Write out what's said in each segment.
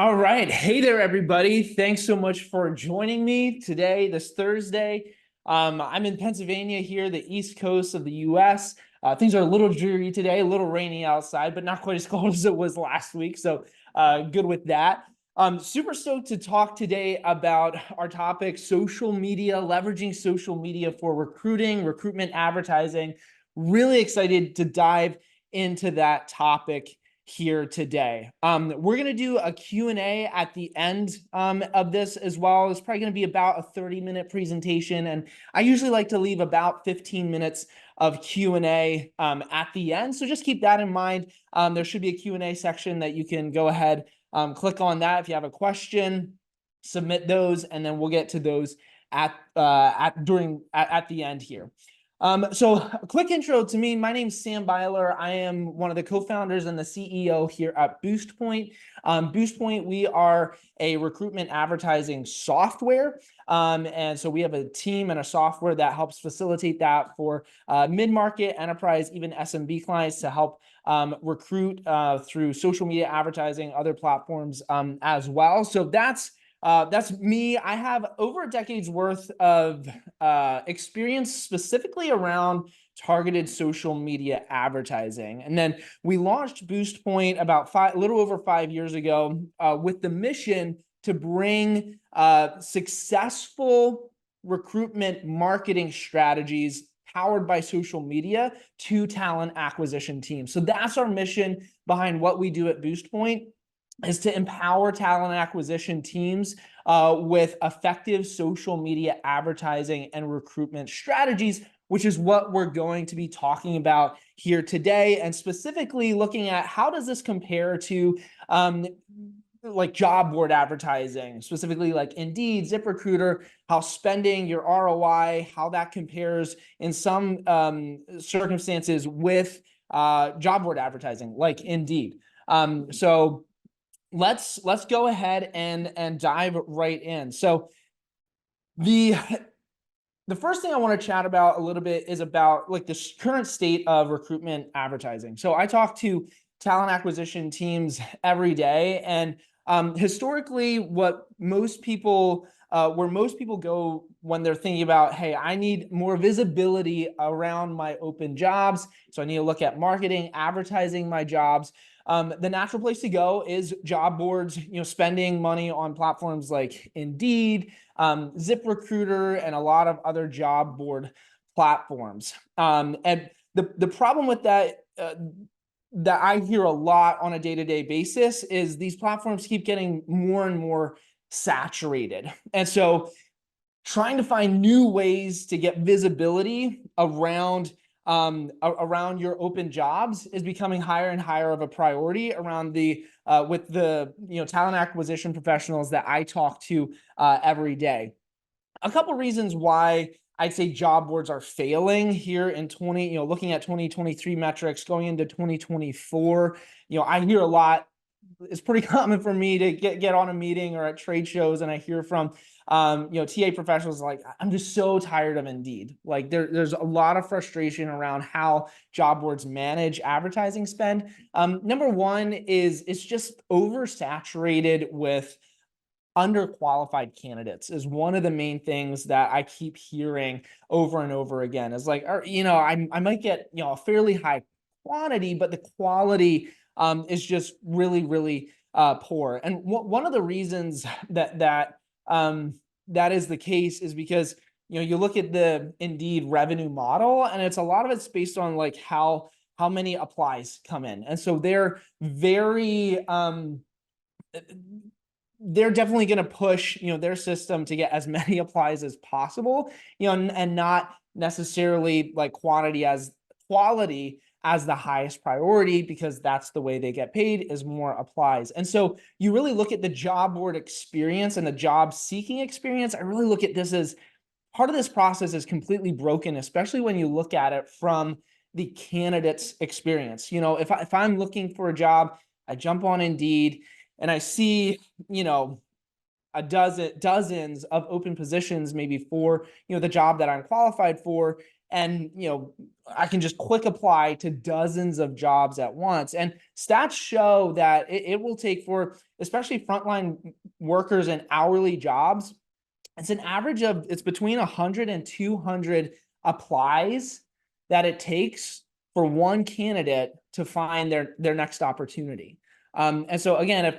All right. Hey there, everybody. Thanks so much for joining me today, this Thursday. I'm in Pennsylvania here, the East Coast of the US. Things are a little dreary today, a little rainy outside, but not quite as cold as it was last week. So good with that. Super stoked to talk today about our topic, social media, leveraging social media for recruiting, recruitment, advertising. Really excited to dive into that topic here today. We're going to do a Q&A at the end of this as well. It's probably going to be about a 30-minute presentation, and I usually like to leave about 15 minutes of Q&A at the end. So just keep that in mind. There should be a Q&A section that you can go ahead, click on that if you have a question, submit those, and then we'll get to those at the end here. So a quick intro to me. My name is Sam Byler. I am one of the co-founders and the CEO here at Boostpoint. Boostpoint, we are a recruitment advertising software. And so we have a team and a software that helps facilitate that for mid-market, enterprise, even SMB clients to help recruit through social media advertising, other platforms as well. So that's me. I have over a decade's worth of experience specifically around targeted social media advertising. And then we launched Boostpoint about a little over 5 years ago with the mission to bring successful recruitment marketing strategies powered by social media to talent acquisition teams. So that's our mission behind what we do at Boostpoint, is to empower talent acquisition teams with effective social media advertising and recruitment strategies, which is what we're going to be talking about here today, and specifically looking at how does this compare to like job board advertising, specifically like Indeed, ZipRecruiter, how spending your ROI, how that compares in some circumstances with job board advertising like Indeed. So let's go ahead and dive right in. So the first thing I want to chat about a little bit is about like the current state of recruitment advertising. So I talk to talent acquisition teams every day, and historically, what most people where most people go when they're thinking about, hey, I need more visibility around my open jobs, so I need to look at marketing, advertising my jobs. The natural place to go is job boards, spending money on platforms like Indeed, ZipRecruiter, and a lot of other job board platforms. And the problem with that that I hear a lot on a day-to-day basis is these platforms keep getting more and more saturated. And so trying to find new ways to get visibility around your open jobs is becoming higher and higher of a priority around with the talent acquisition professionals that I talk to every day. A couple reasons why I'd say job boards are failing here in looking at 2023 metrics going into 2024. I hear a lot. It's pretty common for me to get on a meeting or at trade shows, and I hear from TA professionals like, I'm just so tired of Indeed. Like there's a lot of frustration around how job boards manage advertising spend. Number one is it's just oversaturated with underqualified candidates is one of the main things that I keep hearing over and over again. Is like, I might get a fairly high quantity, but the quality is just really, really poor. And one of the reasons that is the case is because you look at the Indeed revenue model, and a lot of it's based on like how many applies come in, and so they're very they're definitely going to push their system to get as many applies as possible, and not necessarily like quality as the highest priority, because that's the way they get paid, is more applies. And so you really look at the job board experience and the job seeking experience. I really look at this as part of this process is completely broken, especially when you look at it from the candidate's experience. If I'm looking for a job, I jump on Indeed and I see, dozens of open positions, maybe for, the job that I'm qualified for. and I can just click apply to dozens of jobs at once. And stats show that it will take, for especially frontline workers and hourly jobs, it's an average of, it's between 100 and 200 applies that it takes for one candidate to find their next opportunity. And so again, if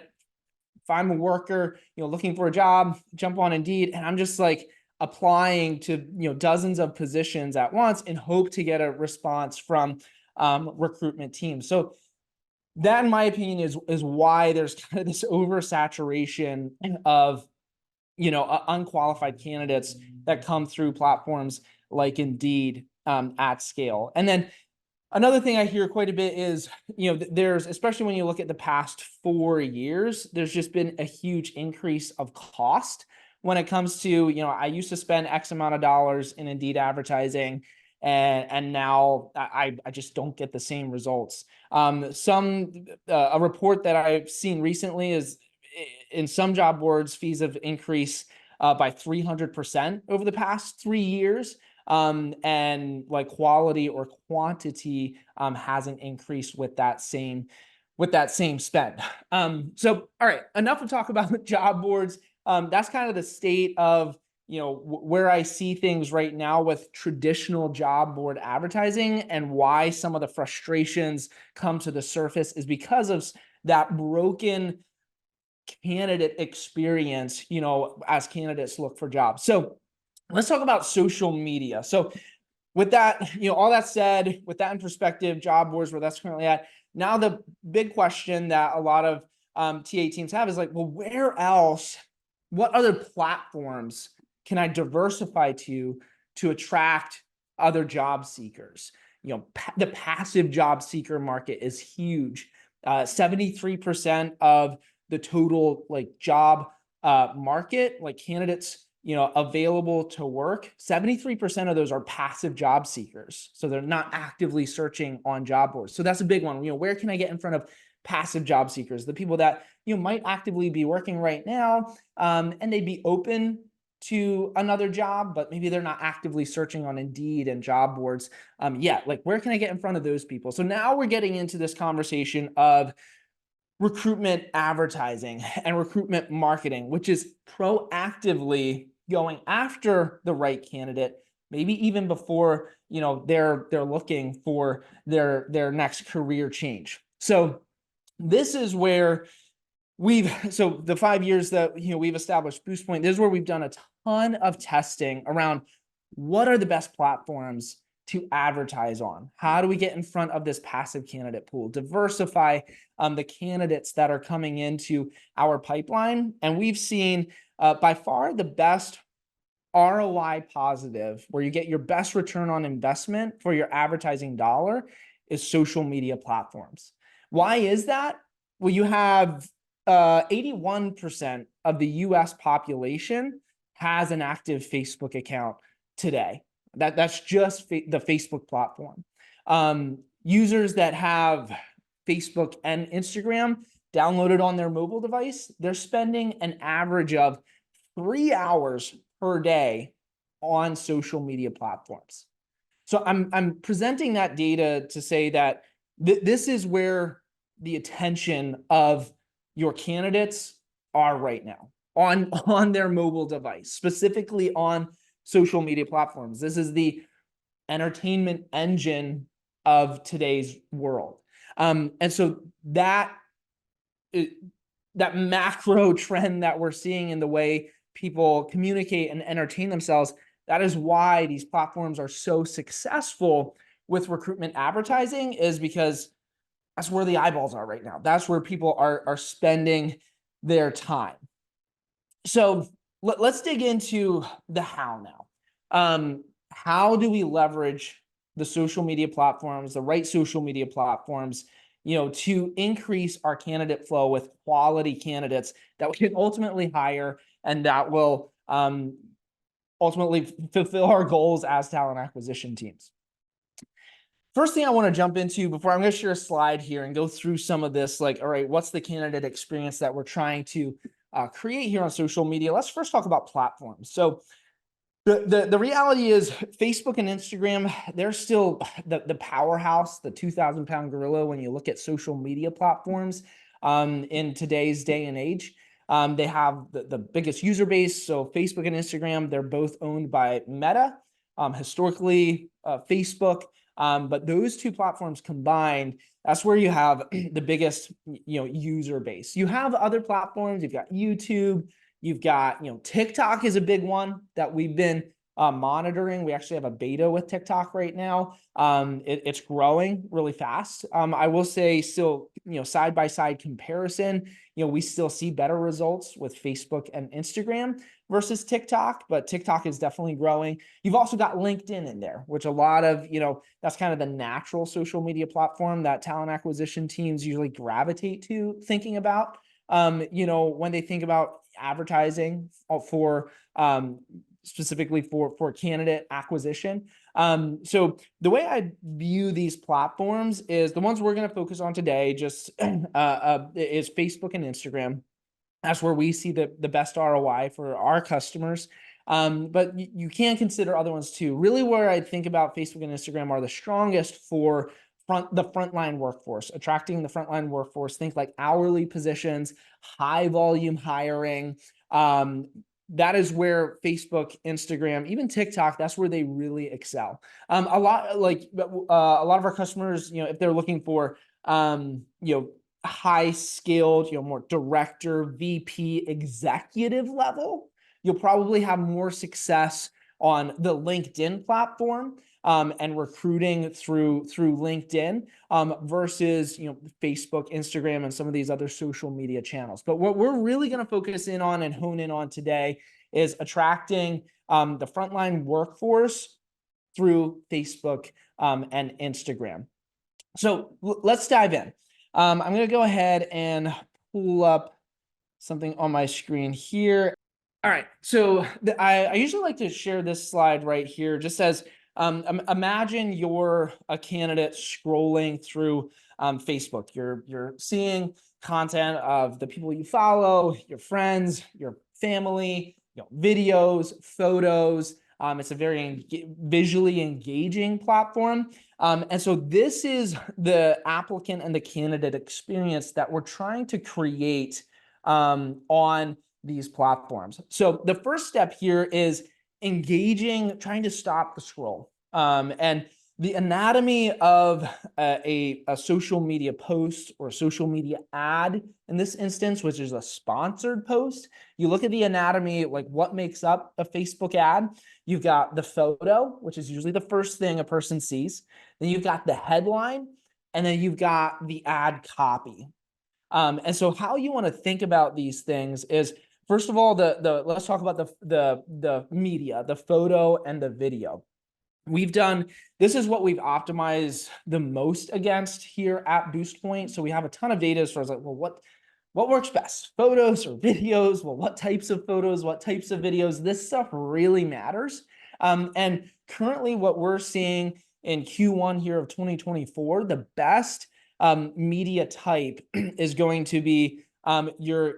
I'm a worker, looking for a job, jump on Indeed, and I'm just like applying to dozens of positions at once and hope to get a response from recruitment teams. So that, in my opinion, is why there's kind of this oversaturation of unqualified candidates that come through platforms like Indeed at scale. And then another thing I hear quite a bit is, there's, especially when you look at the past 4 years, there's just been a huge increase of cost when it comes to, I used to spend X amount of dollars in Indeed advertising, and now I just don't get the same results. A report that I've seen recently is, in some job boards, fees have increased by 300% over the past 3 years. And like quality or quantity hasn't increased with that same spend. So, all right, enough to talk about job boards. That's kind of the state of where I see things right now with traditional job board advertising, and why some of the frustrations come to the surface is because of that broken candidate experience, as candidates look for jobs. So let's talk about social media. So with that, all that said, with that in perspective, job boards, where that's currently at, now the big question that a lot of TA teams have is like, well, where else, what other platforms can I diversify to attract other job seekers? The passive job seeker market is huge. 73% of the total job market, candidates available to work, 73% of those are passive job seekers. So they're not actively searching on job boards. So that's a big one. Where can I get in front of passive job seekers? The people that might actively be working right now, and they'd be open to another job, but maybe they're not actively searching on Indeed and job boards yet. Where can I get in front of those people? So now we're getting into this conversation of recruitment advertising and recruitment marketing, which is proactively going after the right candidate, maybe even before they're looking for their next career change. So this is where so the 5 years that we've established Boostpoint, this is where we've done a ton of testing around what are the best platforms to advertise on. How do we get in front of this passive candidate pool, diversify the candidates that are coming into our pipeline? And we've seen by far the best ROI positive, where you get your best return on investment for your advertising dollar, is social media platforms. Why is that? Well, you have 81% of the US population has an active Facebook account today. That's just the Facebook platform. Users that have Facebook and Instagram downloaded on their mobile device, they're spending an average of 3 hours per day on social media platforms. So I'm presenting that data to say that this is where the attention of your candidates are right now, on their mobile device, specifically on social media platforms. This is the entertainment engine of today's world. And so that macro trend that we're seeing in the way people communicate and entertain themselves, that is why these platforms are so successful with recruitment advertising, is because that's where the eyeballs are right now. That's where people are spending their time. So let's dig into the how now. How do we leverage the social media platforms, the right social media platforms, to increase our candidate flow with quality candidates that we can ultimately hire, and that will ultimately fulfill our goals as talent acquisition teams? First thing I want to jump into, before, I'm going to share a slide here and go through some of this, all right, what's the candidate experience that we're trying to create here on social media? Let's first talk about platforms. So The reality is Facebook and Instagram, they're still the powerhouse, the 2,000-pound gorilla when you look at social media platforms in today's day and age. They have the biggest user base. So Facebook and Instagram, they're both owned by Meta, historically Facebook. But those two platforms combined, that's where you have the biggest user base. You have other platforms, you've got YouTube, you've got, TikTok is a big one that we've been monitoring. We actually have a beta with TikTok right now. It's growing really fast. I will say still, side by side comparison, we still see better results with Facebook and Instagram versus TikTok, but TikTok is definitely growing. You've also got LinkedIn in there, which a lot of, that's kind of the natural social media platform that talent acquisition teams usually gravitate to thinking about. When they think about advertising for specifically for candidate acquisition. So the way I view these platforms is the ones we're going to focus on today just is Facebook and Instagram. That's where we see the best ROI for our customers. But you can consider other ones too. Really where I think about Facebook and Instagram are the strongest for the frontline workforce, attracting the frontline workforce. Think like hourly positions, high volume hiring. That is where Facebook, Instagram, even TikTok, that's where they really excel. A lot of our customers, if they're looking for, high skilled, more director, VP, executive level, you'll probably have more success on the LinkedIn platform and recruiting through LinkedIn versus Facebook, Instagram, and some of these other social media channels. But what we're really going to focus in on and hone in on today is attracting the frontline workforce through Facebook and Instagram. So let's dive in. I'm going to go ahead and pull up something on my screen here. All right. So I usually like to share this slide right here. Just as imagine you're a candidate scrolling through Facebook. You're seeing content of the people you follow, your friends, your family, videos, photos. It's a very visually engaging platform. And so this is the applicant and the candidate experience that we're trying to create on these platforms. So the first step here is engaging, trying to stop the scroll. And the anatomy of a social media post or social media ad in this instance, which is a sponsored post, you look at the anatomy, like what makes up a Facebook ad. You've got the photo, which is usually the first thing a person sees. Then you've got the headline, and then you've got the ad copy. And so how you want to think about these things is, first of all, let's talk about the media, the photo and the video. This is what we've optimized the most against here at Boostpoint. So we have a ton of data as far as like, well, what works best, photos or videos? Well, what types of photos, what types of videos? This stuff really matters. And currently what we're seeing in Q1 here of 2024, the best media type is going to be your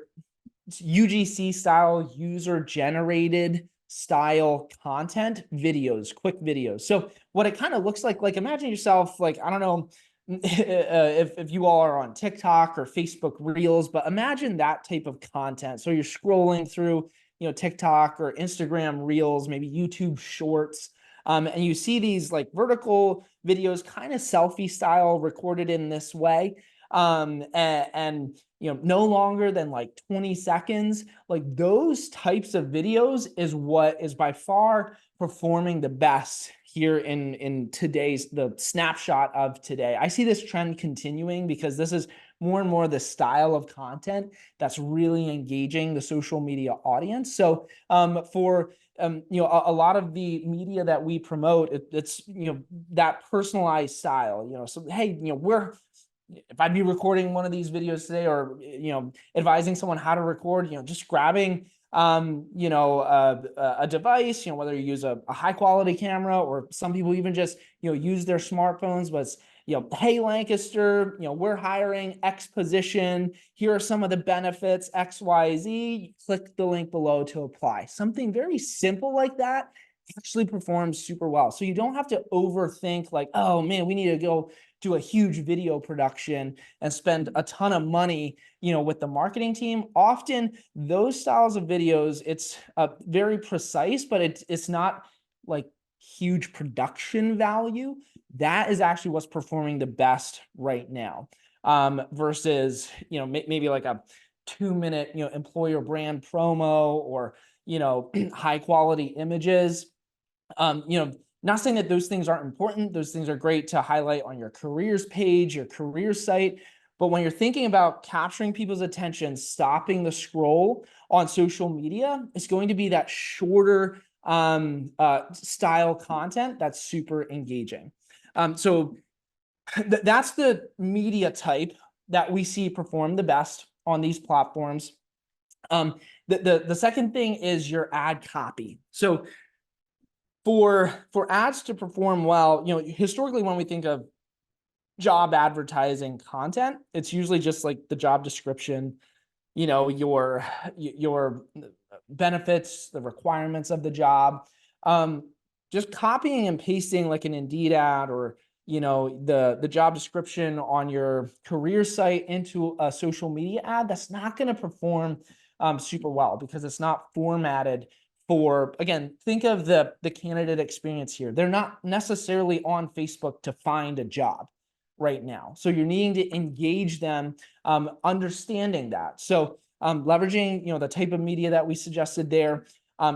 UGC style, user generated style content videos, quick videos. So what it kind of looks like imagine yourself, like, I don't know if you all are on TikTok or Facebook Reels, but imagine that type of content. So you're scrolling through, TikTok or Instagram Reels, maybe YouTube Shorts, and you see these like vertical videos, kind of selfie style, recorded in this way. And no longer than like 20 seconds, like those types of videos is what is by far performing the best here in today's, the snapshot of today. I see this trend continuing because this is more and more the style of content that's really engaging the social media audience. So for a lot of the media that we promote, it's that personalized style. So hey, if I'd be recording one of these videos today, or advising someone how to record, just grabbing a device, whether you use a high quality camera, or some people even just use their smartphones, but it's, hey Lancaster, we're hiring X position, here are some of the benefits, XYZ, click the link below to apply. Something very simple like that actually performs super well. So you don't have to overthink like, oh man, we need to go do a huge video production and spend a ton of money, with the marketing team. Often those styles of videos, it's very precise, but it's not like huge production value. That is actually what's performing the best right now. Versus, maybe like a 2-minute, employer brand promo, or, high quality images. Not saying that those things aren't important. Those things are great to highlight on your careers page, your career site. But when you're thinking about capturing people's attention, stopping the scroll on social media, it's going to be that shorter style content that's super engaging. So that's the media type that we see perform the best on these platforms. The second thing is your ad copy. So for ads to perform well, historically, when we think of job advertising content, it's usually just like the job description, your benefits, the requirements of the job. Just copying and pasting like an Indeed ad, or the job description on your career site into a social media ad, that's not going to perform super well, because it's not formatted for, again, think of the candidate experience here. They're not necessarily on Facebook to find a job right now. So you're needing to engage them, understanding that. So leveraging, the type of media that we suggested there.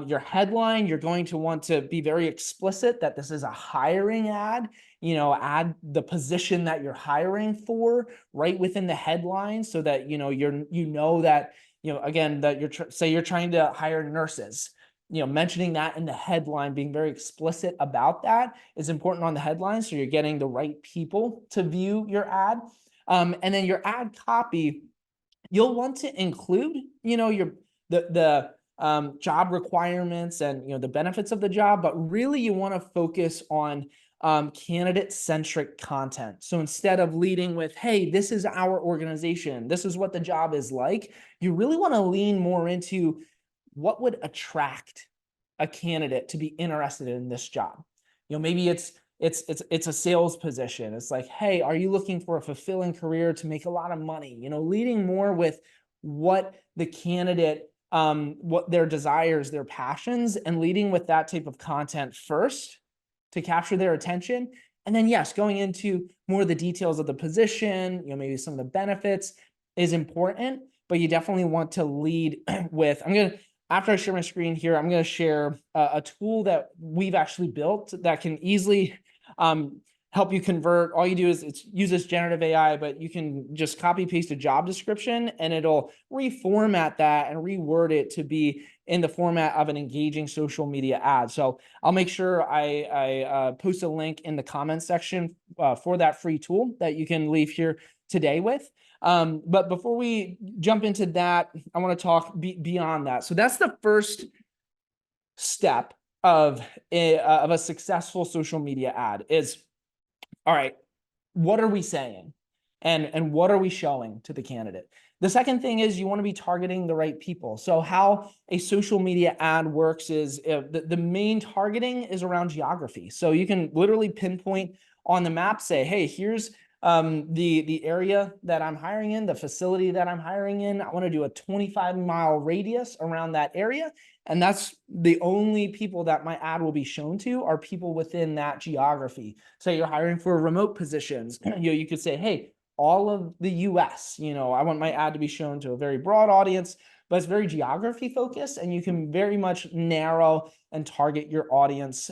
Your headline, you're going to want to be very explicit that this is a hiring ad. Add the position that you're hiring for right within the headline, so that that again, that say you're trying to hire nurses. Mentioning that in the headline, being very explicit about that is important on the headline, so you're getting the right people to view your ad. And then your ad copy, you'll want to include, the job requirements and the benefits of the job, but really you want to focus on candidate-centric content. So instead of leading with, hey, this is our organization, this is what the job is like, you really want to lean more into what would attract a candidate to be interested in this job. Maybe it's a sales position. It's like, hey, are you looking for a fulfilling career to make a lot of money? Leading more with what the candidate, what their desires, their passions, and leading with that type of content first to capture their attention. And then, yes, going into more of the details of the position, maybe some of the benefits is important, but you definitely want to lead with, after I share my screen here, I'm going to share a tool that we've actually built that can easily help you convert. All you do is it uses generative AI, but you can just copy paste a job description and it'll reformat that and reword it to be in the format of an engaging social media ad. So I'll make sure I post a link in the comments section for that free tool that you can leave here today with. But before we jump into that, I want to talk beyond that. So that's the first step of a successful social media ad is, all right, what are we saying? And what are we showing to the candidate? The second thing is you want to be targeting the right people. So how a social media ad works is the main targeting is around geography. So you can literally pinpoint on the map, say, hey, here's the area that I'm hiring in, the facility that I'm hiring in. I want to do a 25-mile radius around that area. And that's the only people that my ad will be shown to are people within that geography. So you're hiring for remote positions. You could say, hey, all of the US, I want my ad to be shown to a very broad audience, but it's very geography focused, and you can very much narrow and target your audience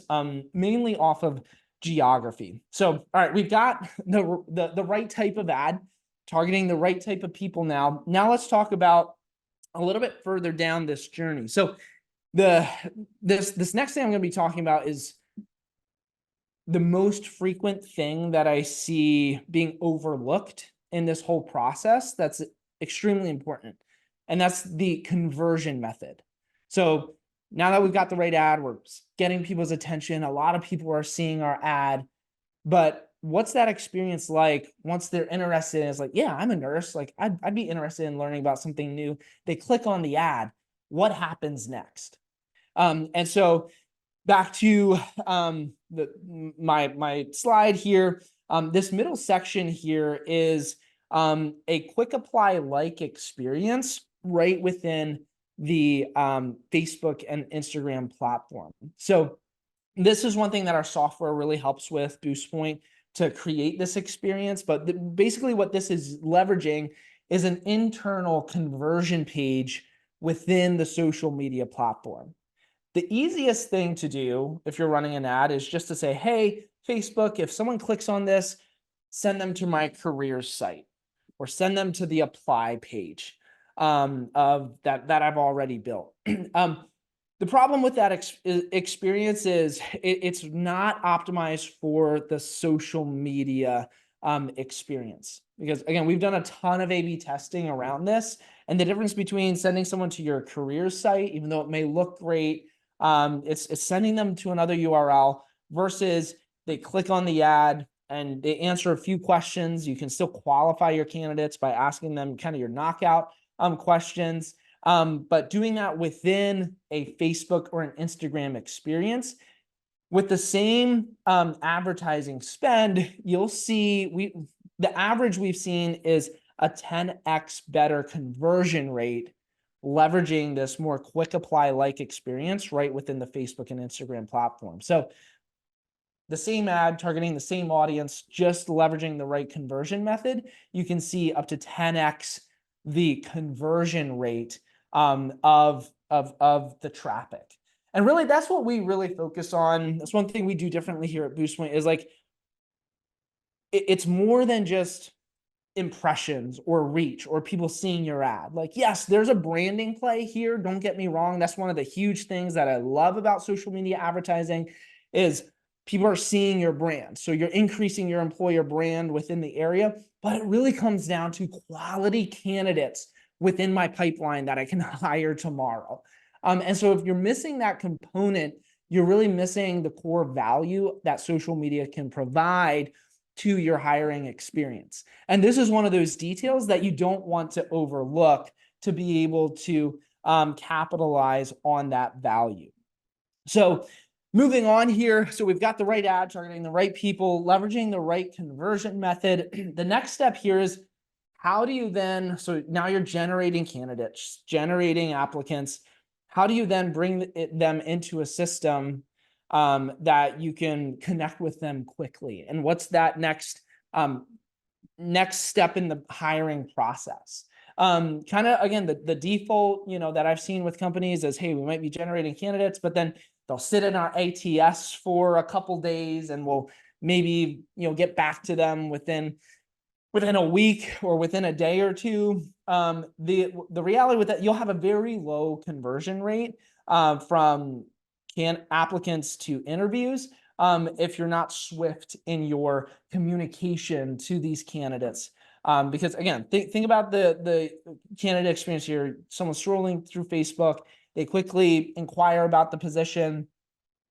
mainly off of geography. So, all right, we've got the right type of ad, targeting the right type of people now. Now let's talk about a little bit further down this journey. So this next thing I'm going to be talking about is the most frequent thing that I see being overlooked in this whole process that's extremely important, and that's the conversion method. So now that we've got the right ad, we're getting people's attention. A lot of people are seeing our ad, but what's that experience like once they're interested in, it's like, yeah, I'm a nurse. Like I'd be interested in learning about something new. They click on the ad. What happens next? And so back to my slide here. This middle section here is a quick apply like experience right within the Facebook and Instagram platform. So this is one thing that our software really helps with, Boostpoint, to create this experience. But basically what this is leveraging is an internal conversion page within the social media platform. The easiest thing to do if you're running an ad is just to say, hey, Facebook, if someone clicks on this, send them to my careers site or send them to the apply page of that I've already built. The problem with that experience is it's not optimized for the social media experience. Because again, we've done a ton of A/B testing around this, and the difference between sending someone to your careers site, even though it may look great, it's sending them to another URL versus they click on the ad and they answer a few questions. You can still qualify your candidates by asking them kind of your knockout questions. But doing that within a Facebook or an Instagram experience with the same advertising spend, you'll see the average we've seen is a 10x better conversion rate leveraging this more quick apply like experience right within the Facebook and Instagram platform. So the same ad targeting the same audience, just leveraging the right conversion method, you can see up to 10x the conversion rate of the traffic. And really, that's what we really focus on. That's one thing we do differently here at Boostpoint is like, it's more than just impressions or reach or people seeing your ad. Like, yes, there's a branding play here. Don't get me wrong. That's one of the huge things that I love about social media advertising is people are seeing your brand. So you're increasing your employer brand within the area, but it really comes down to quality candidates within my pipeline that I can hire tomorrow. And so if you're missing that component, you're really missing the core value that social media can provide to your hiring experience. And this is one of those details that you don't want to overlook to be able to capitalize on that value. So moving on here, so we've got the right ad targeting the right people, leveraging the right conversion method. The next step here is how do you then, so now you're generating candidates, generating applicants. How do you then bring them into a system that you can connect with them quickly? And what's that next step in the hiring process? Kind of, again, the default, that I've seen with companies is, hey, we might be generating candidates, but then they'll sit in our ATS for a couple days and we'll maybe, get back to them within a week or within a day or two. The reality with that, you'll have a very low conversion rate from applicants to interviews if you're not swift in your communication to these candidates. Because again, think about the candidate experience here. Someone's scrolling through Facebook, they quickly inquire about the position.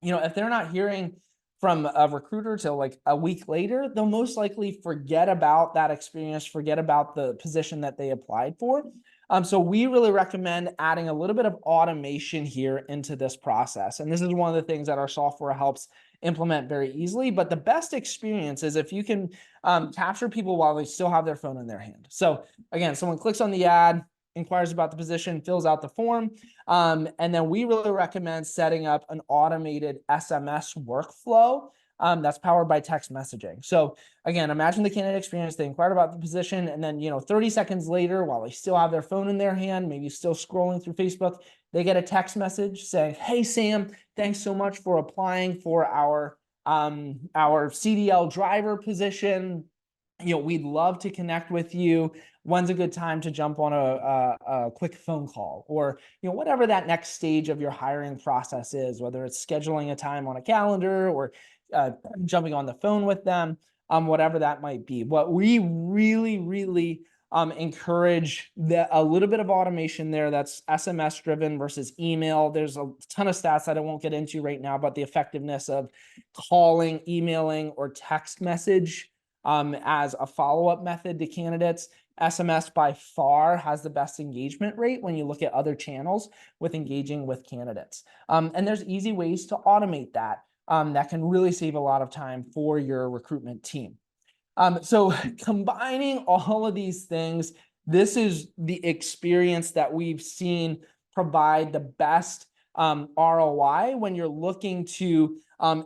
If they're not hearing from a recruiter till like a week later, they'll most likely forget about that experience, forget about the position that they applied for. So we really recommend adding a little bit of automation here into this process. And this is one of the things that our software helps implement very easily. But the best experience is if you can capture people while they still have their phone in their hand. So again, someone clicks on the ad, inquires about the position, fills out the form. And then we really recommend setting up an automated SMS workflow that's powered by text messaging. So again, imagine the candidate experience. They inquired about the position, and then 30 seconds later, while they still have their phone in their hand, maybe still scrolling through Facebook, they get a text message saying, "Hey Sam, thanks so much for applying for our CDL driver position. We'd love to connect with you. When's a good time to jump on a quick phone call?" Or, whatever that next stage of your hiring process is, whether it's scheduling a time on a calendar or jumping on the phone with them, whatever that might be. But we really, really encourage a little bit of automation there that's SMS driven versus email. There's a ton of stats that I won't get into right now about the effectiveness of calling, emailing, or text message as a follow-up method to candidates SMS by far has the best engagement rate when you look at other channels with engaging with candidates. And there's easy ways to automate that that can really save a lot of time for your recruitment team. So combining all of these things, this is the experience that we've seen provide the best ROI when you're looking to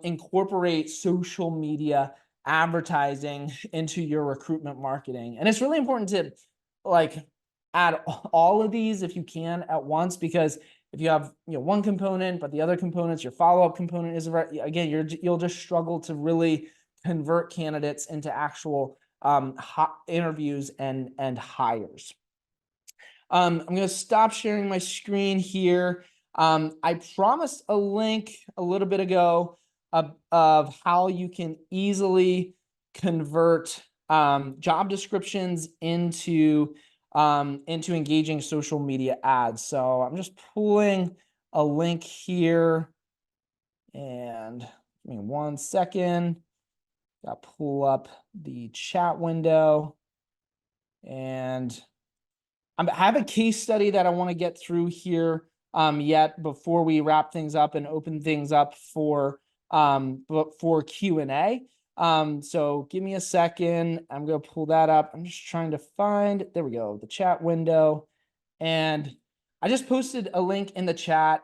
incorporate social media advertising into your recruitment marketing. And it's really important to like add all of these if you can at once, because if you have one component, but the other components, your follow-up component is again, you'll just struggle to really convert candidates into actual interviews and hires. I'm going to stop sharing my screen here. I promised a link a little bit ago of how you can easily convert job descriptions into engaging social media ads. So I'm just pulling a link here, and give me 1 second. Got to pull up the chat window, and I have a case study that I want to get through here yet before we wrap things up and open things up for Q&A. So give me a second. I'm going to pull that up. I'm just trying to find, there we go, the chat window. And I just posted a link in the chat.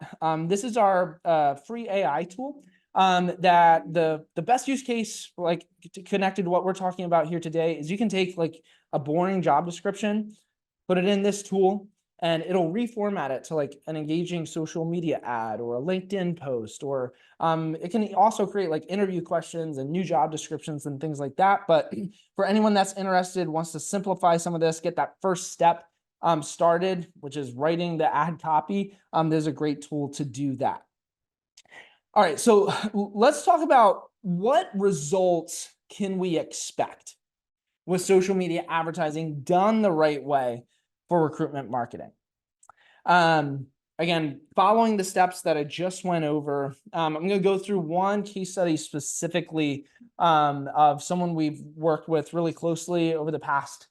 This is our free AI tool. That the best use case, like connected to what we're talking about here today, is you can take like a boring job description, put it in this tool, and it'll reformat it to like an engaging social media ad or a LinkedIn post, or it can also create like interview questions and new job descriptions and things like that. But for anyone that's interested, wants to simplify some of this, get that first step started, which is writing the ad copy, there's a great tool to do that. All right, so let's talk about what results can we expect with social media advertising done the right way for recruitment marketing. Again, following the steps that I just went over, I'm going to go through one case study specifically of someone we've worked with really closely over the past,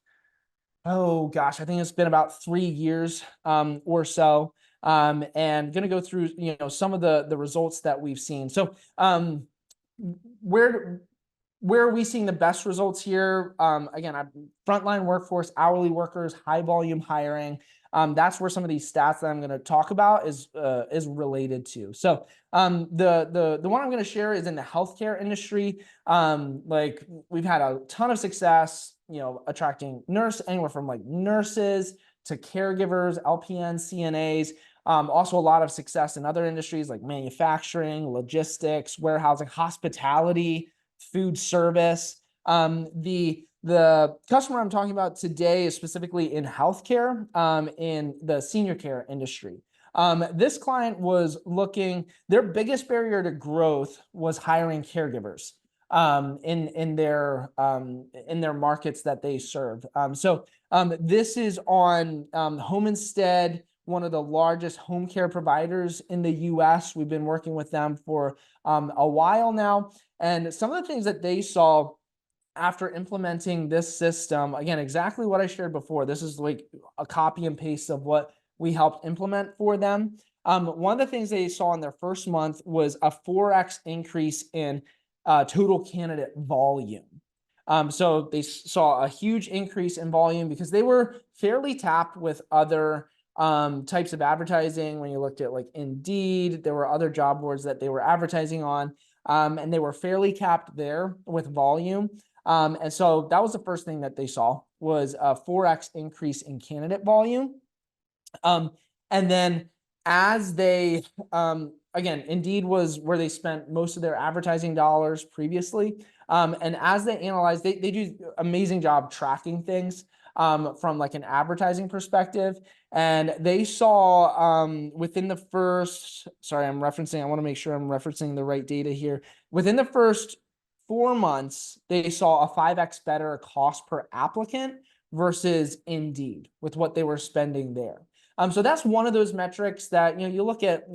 oh gosh, I think it's been about 3 years or so. And going to go through, some of the results that we've seen. So where are we seeing the best results here? Again, frontline workforce, hourly workers, high volume hiring. That's where some of these stats that I'm going to talk about is related to. So the one I'm going to share is in the healthcare industry. Like we've had a ton of success, attracting anywhere from like nurses to caregivers, LPNs, CNAs. Also a lot of success in other industries like manufacturing, logistics, warehousing, hospitality, food service. The customer I'm talking about today is specifically in healthcare, in the senior care industry. This client was their biggest barrier to growth was hiring caregivers in their markets that they serve. So this is on Home Instead, one of the largest home care providers in the US. We've been working with them for a while now. And some of the things that they saw after implementing this system, again, exactly what I shared before. This is like a copy and paste of what we helped implement for them. One of the things they saw in their first month was a 4x increase in total candidate volume. So they saw a huge increase in volume because they were fairly tapped with other types of advertising. When you looked at like Indeed, there were other job boards that they were advertising on, and they were fairly capped there with volume. And so that was the first thing that they saw was a 4x increase in candidate volume. And then as they, again, Indeed was where they spent most of their advertising dollars previously. And as they analyze, they do an amazing job tracking things from like an advertising perspective. And they saw within the first, sorry, I want to make sure I'm referencing the right data here. Within the first 4 months, they saw a 5x better cost per applicant versus Indeed with what they were spending there. So that's one of those metrics that, you look at,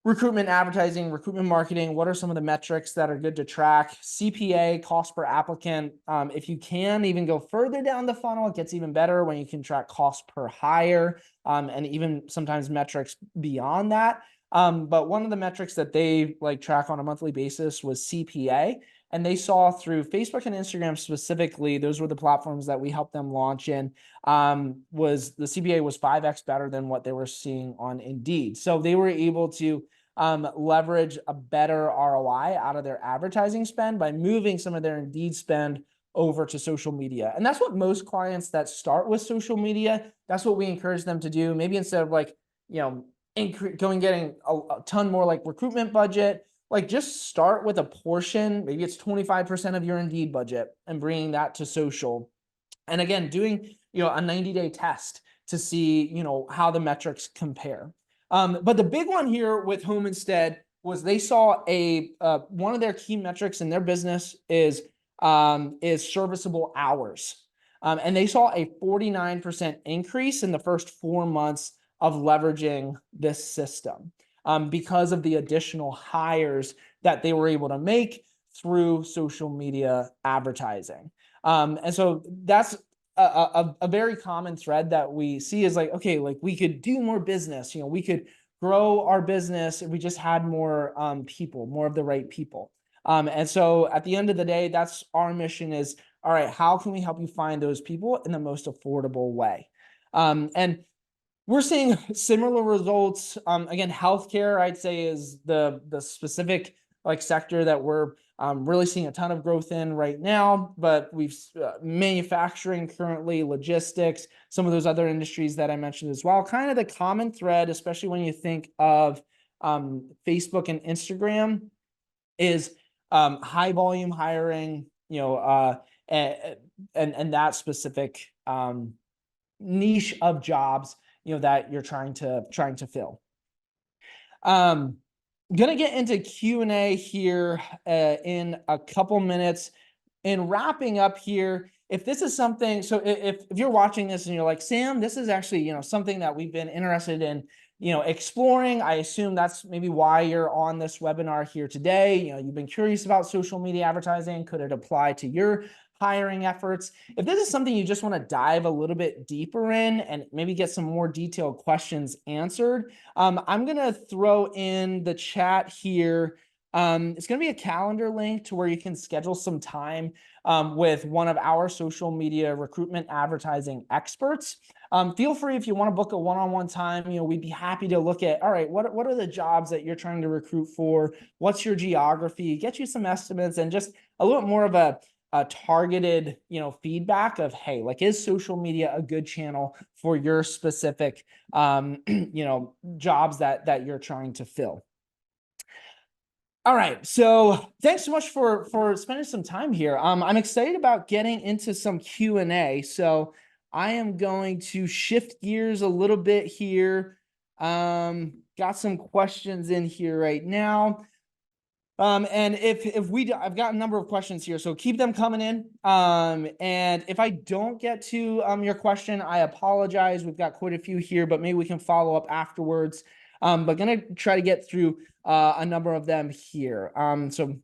recruitment advertising, recruitment marketing, what are some of the metrics that are good to track? CPA, cost per applicant. If you can even go further down the funnel, it gets even better when you can track cost per hire, and even sometimes metrics beyond that. But one of the metrics that they like track on a monthly basis was CPA. And they saw through Facebook and Instagram specifically, those were the platforms that we helped them launch in, was the CPA was 5x better than what they were seeing on Indeed. So they were able to leverage a better ROI out of their advertising spend by moving some of their Indeed spend over to social media. And that's what most clients that start with social media, that's what we encourage them to do. Maybe instead of like, getting a ton more like recruitment budget, like just start with a portion, maybe it's 25% of your Indeed budget and bringing that to social. And again, doing, a 90-day test to see, how the metrics compare. But the big one here with Home Instead was they saw one of their key metrics in their business is serviceable hours. And they saw a 49% increase in the first 4 months of leveraging this system, because of the additional hires that they were able to make through social media advertising. And so that's a very common thread that we see is like, okay, like we could do more business, we could grow our business if we just had more people, more of the right people. And so at the end of the day, that's our mission is, all right, how can we help you find those people in the most affordable way? And we're seeing similar results. Again, healthcare, I'd say, is the specific like sector that we're really seeing a ton of growth in right now. But we've manufacturing currently, logistics, some of those other industries that I mentioned as well. Kind of the common thread, especially when you think of Facebook and Instagram, is high volume hiring. And that specific niche of jobs that you're trying to fill. Gonna get into Q&A here in a couple minutes. In wrapping up here, if this is something, so if you're watching this and you're like, Sam, this is actually something that we've been interested in exploring. I assume that's maybe why you're on this webinar here today. You've been curious about social media advertising. Could it apply to your hiring efforts? If this is something you just want to dive a little bit deeper in and maybe get some more detailed questions answered, I'm going to throw in the chat here. It's going to be a calendar link to where you can schedule some time with one of our social media recruitment advertising experts. Feel free if you want to book a one-on-one time, we'd be happy to look at, all right, what are the jobs that you're trying to recruit for? What's your geography? Get you some estimates and just a little bit more of a targeted, feedback of, hey, like, is social media a good channel for your specific, jobs that you're trying to fill? All right, so thanks so much for spending some time here. I'm excited about getting into some Q&A. So I am going to shift gears a little bit here. Got some questions in here right now. And I've got a number of questions here, so keep them coming in. And if I don't get to your question, I apologize. We've got quite a few here, but maybe we can follow up afterwards. But gonna try to get through a number of them here. So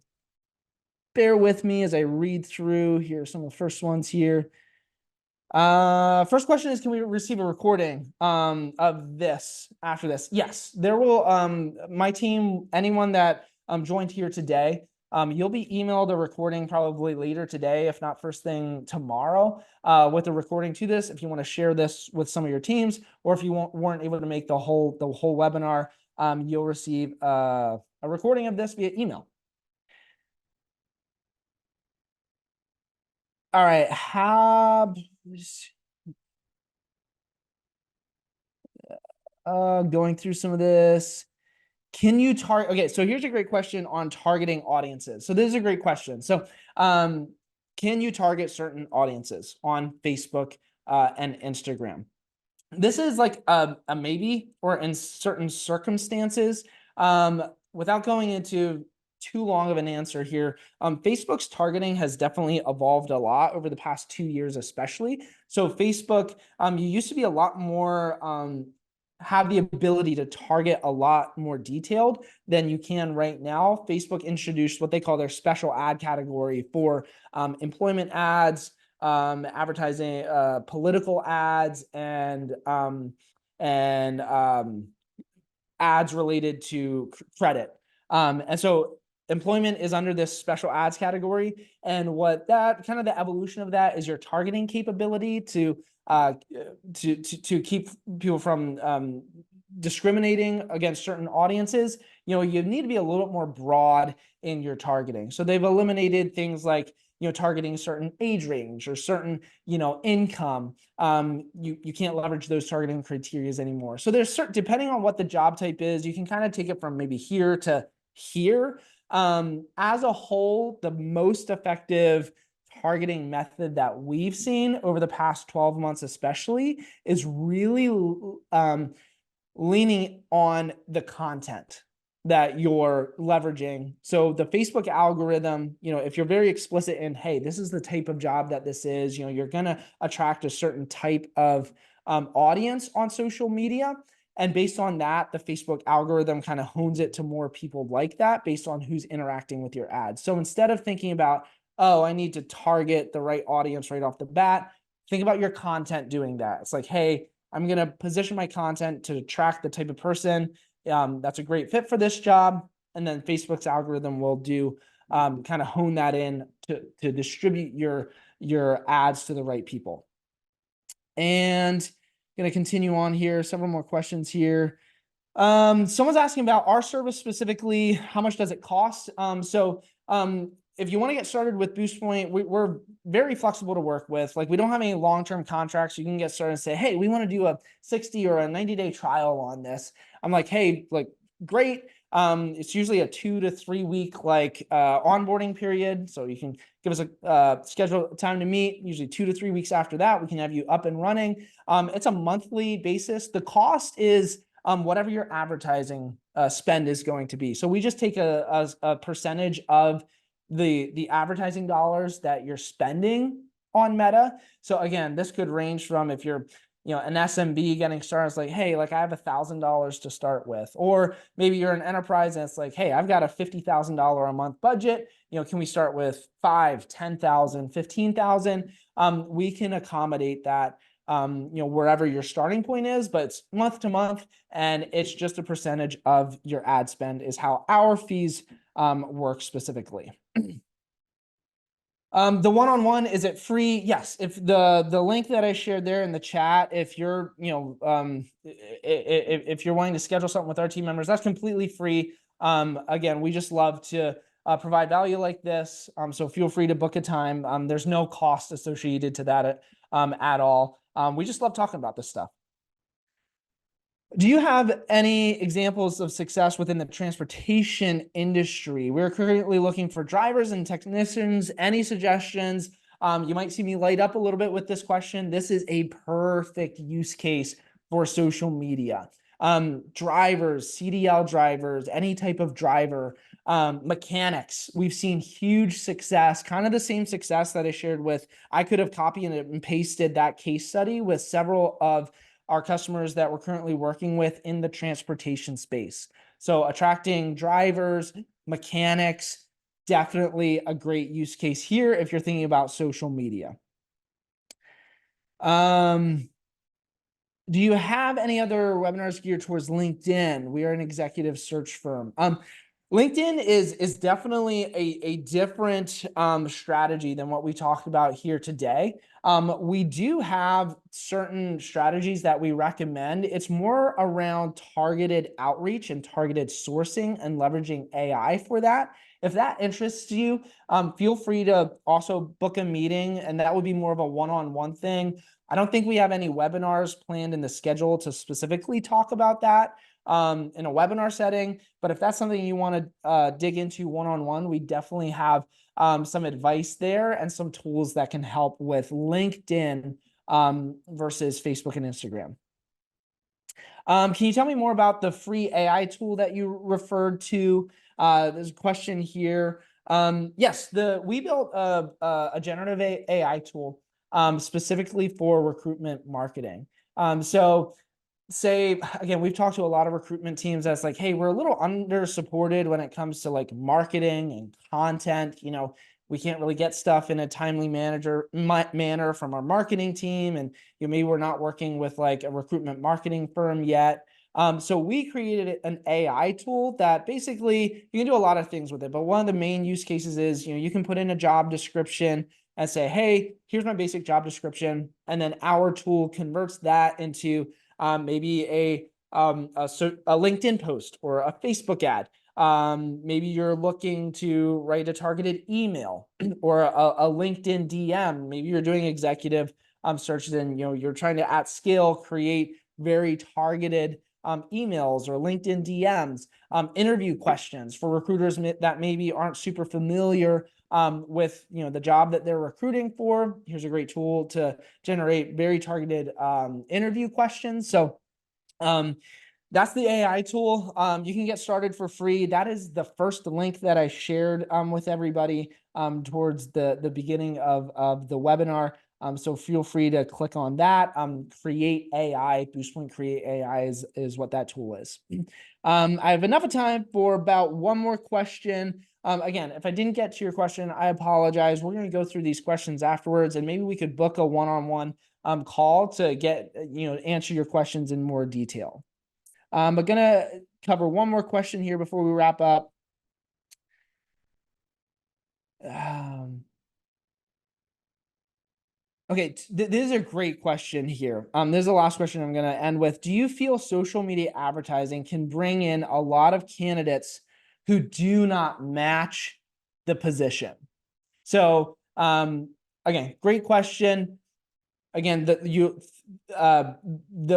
bear with me as I read through here some of the first ones here. First question is, can we receive a recording of this after this? Yes, there will. My team, anyone that joined here today, you'll be emailed a recording probably later today, if not first thing tomorrow, with a recording to this. If you want to share this with some of your teams, or if you weren't able to make the whole webinar, you'll receive a recording of this via email. All right, going through some of this. Can you target? Okay, so here's a great question on targeting audiences. So this is a great question. So can you target certain audiences on Facebook and Instagram? This is like a maybe, or in certain circumstances. Without going into too long of an answer here, Facebook's targeting has definitely evolved a lot over the past 2 years, especially. So Facebook, you used to be a lot more have the ability to target a lot more detailed than you can right now. Facebook introduced what they call their special ad category for employment ads, advertising, political ads, and ads related to credit. And so employment is under this special ads category. And what that kind of the evolution of that is your targeting capability to keep people from discriminating against certain audiences. You need to be a little bit more broad in your targeting. So they've eliminated things like targeting certain age range or certain income. You can't leverage those targeting criteria anymore. So there's certain, depending on what the job type is, you can kind of take it from maybe here to here. As a whole, the most effective targeting method that we've seen over the past 12 months especially is really leaning on the content that you're leveraging. So the Facebook algorithm, if you're very explicit in, hey, this is the type of job that this is, you're going to attract a certain type of audience on social media. And based on that, the Facebook algorithm kind of hones it to more people like that based on who's interacting with your ads. So instead of thinking about, oh, I need to target the right audience right off the bat, think about your content doing that. It's like, hey, I'm going to position my content to attract the type of person that's a great fit for this job. And then Facebook's algorithm will do kind of hone that in to distribute your ads to the right people. And going to continue on here. Several more questions here. Someone's asking about our service specifically. How much does it cost? If you want to get started with Boostpoint, we're very flexible to work with. Like, we don't have any long-term contracts. You can get started and say, hey, we want to do a 60 or a 90-day trial on this. I'm like, hey, great. It's usually a 2 to 3 week onboarding period. So you can give us a schedule time to meet. Usually 2 to 3 weeks after that, we can have you up and running. It's a monthly basis. The cost is whatever your advertising spend is going to be. So we just take a percentage of the advertising dollars that you're spending on Meta. So again, this could range from, if you're an SMB getting started, it's like, hey, I have $1,000 to start with. Or maybe you're an enterprise and it's like, hey, I've got a $50,000 a month budget. Can we start with 5, 10,000, 15,000? We can accommodate that wherever your starting point is, but it's month to month, and it's just a percentage of your ad spend is how our fees work specifically. The one-on-one, is it free? Yes. If the link that I shared there in the chat, if you're, if you're wanting to schedule something with our team members, that's completely free. Again, we just love to provide value like this. So feel free to book a time. There's no cost associated to that at all. We just love talking about this stuff. Do you have any examples of success within the transportation industry? We're currently looking for drivers and technicians. Any suggestions? You might see me light up a little bit with this question. This is a perfect use case for social media. Drivers, CDL drivers, any type of driver, mechanics. We've seen huge success, kind of the same success that I shared with. I could have copied and pasted that case study with several of our customers that we're currently working with in the transportation space. So attracting drivers, mechanics, definitely a great use case here if you're thinking about social media. Do you have any other webinars geared towards LinkedIn? We are an executive search firm. LinkedIn is definitely a different strategy than what we talked about here today. We do have certain strategies that we recommend. It's more around targeted outreach and targeted sourcing and leveraging AI for that. If that interests you, feel free to also book a meeting, and that would be more of a one-on-one thing. I don't think we have any webinars planned in the schedule to specifically talk about that in a webinar setting. But if that's something you want to dig into one-on-one, we definitely have some advice there and some tools that can help with LinkedIn versus Facebook and Instagram. Can you tell me more about the free AI tool that you referred to? There's a question here. Yes, we built a generative AI tool specifically for recruitment marketing. So say, again, we've talked to a lot of recruitment teams that's like, hey, we're a little under supported when it comes to like marketing and content. We can't really get stuff in a timely manner from our marketing team. And maybe we're not working with like a recruitment marketing firm yet. So we created an AI tool that basically you can do a lot of things with it. But one of the main use cases is, you can put in a job description and say, hey, here's my basic job description. And then our tool converts that into maybe a LinkedIn post or a Facebook ad. Maybe you're looking to write a targeted email or a LinkedIn DM. Maybe you're doing executive searches and you're trying to at scale create very targeted emails or LinkedIn DMs, interview questions for recruiters that maybe aren't super familiar with the job that they're recruiting for. Here's a great tool to generate very targeted interview questions. So that's the AI tool. You can get started for free. That is the first link that I shared with everybody towards the beginning of the webinar. So feel free to click on that. Create AI, Boostpoint Create AI is what that tool is. I have enough of time for about one more question. Again, if I didn't get to your question, I apologize. We're going to go through these questions afterwards, and maybe we could book a one-on-one call to get answer your questions in more detail. I'm gonna cover one more question here before we wrap up. Okay, this is a great question here. This is the last question I'm gonna end with. Do you feel social media advertising can bring in a lot of candidates who do not match the position? So, again, great question. Again, the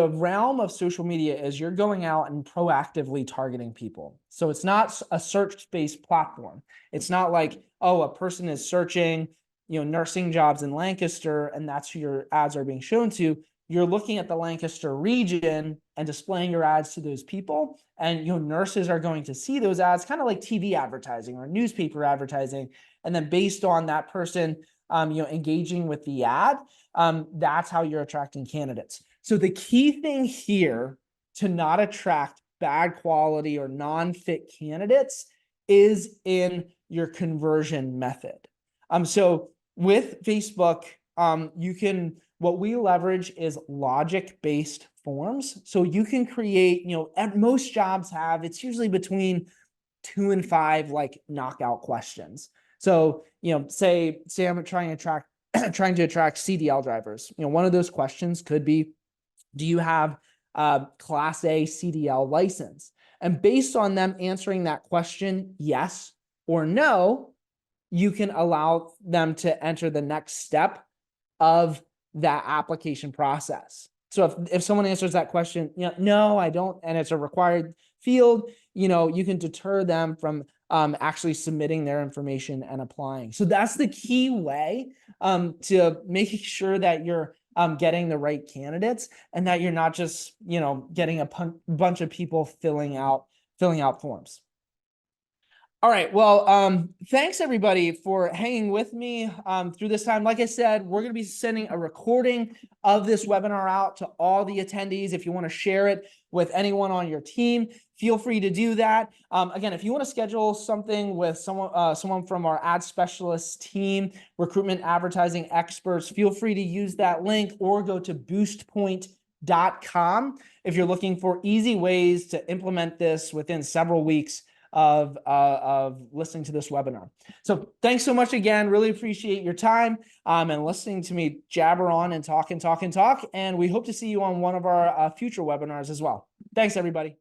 realm of social media is you're going out and proactively targeting people. So it's not a search-based platform. It's not like, oh, a person is searching, nursing jobs in Lancaster, and that's who your ads are being shown to. You're looking at the Lancaster region and displaying your ads to those people, and nurses are going to see those ads, kind of like TV advertising or newspaper advertising, and then based on that person engaging with the ad, that's how you're attracting candidates. So the key thing here to not attract bad quality or non-fit candidates is in your conversion method. So with Facebook, what we leverage is logic-based forms. So you can create, most jobs have, it's usually between 2 and 5 like knockout questions. So, say I'm trying to attract CDL drivers. One of those questions could be, do you have a Class A CDL license? And based on them answering that question, yes or no, you can allow them to enter the next step of that application process. So if someone answers that question, no, I don't, and it's a required field, you can deter them from actually submitting their information and applying. So that's the key way to making sure that you're getting the right candidates and that you're not just, getting a bunch of people filling out forms. All right. Well, thanks everybody for hanging with me through this time. Like I said, we're going to be sending a recording of this webinar out to all the attendees. If you want to share it with anyone on your team, feel free to do that. Again, if you want to schedule something with someone from our ad specialist team, recruitment advertising experts, feel free to use that link or go to boostpoint.com if you're looking for easy ways to implement this within several weeks of listening to this webinar. So thanks so much again. Really appreciate your time and listening to me jabber on and talk. And we hope to see you on one of our future webinars as well. Thanks, everybody.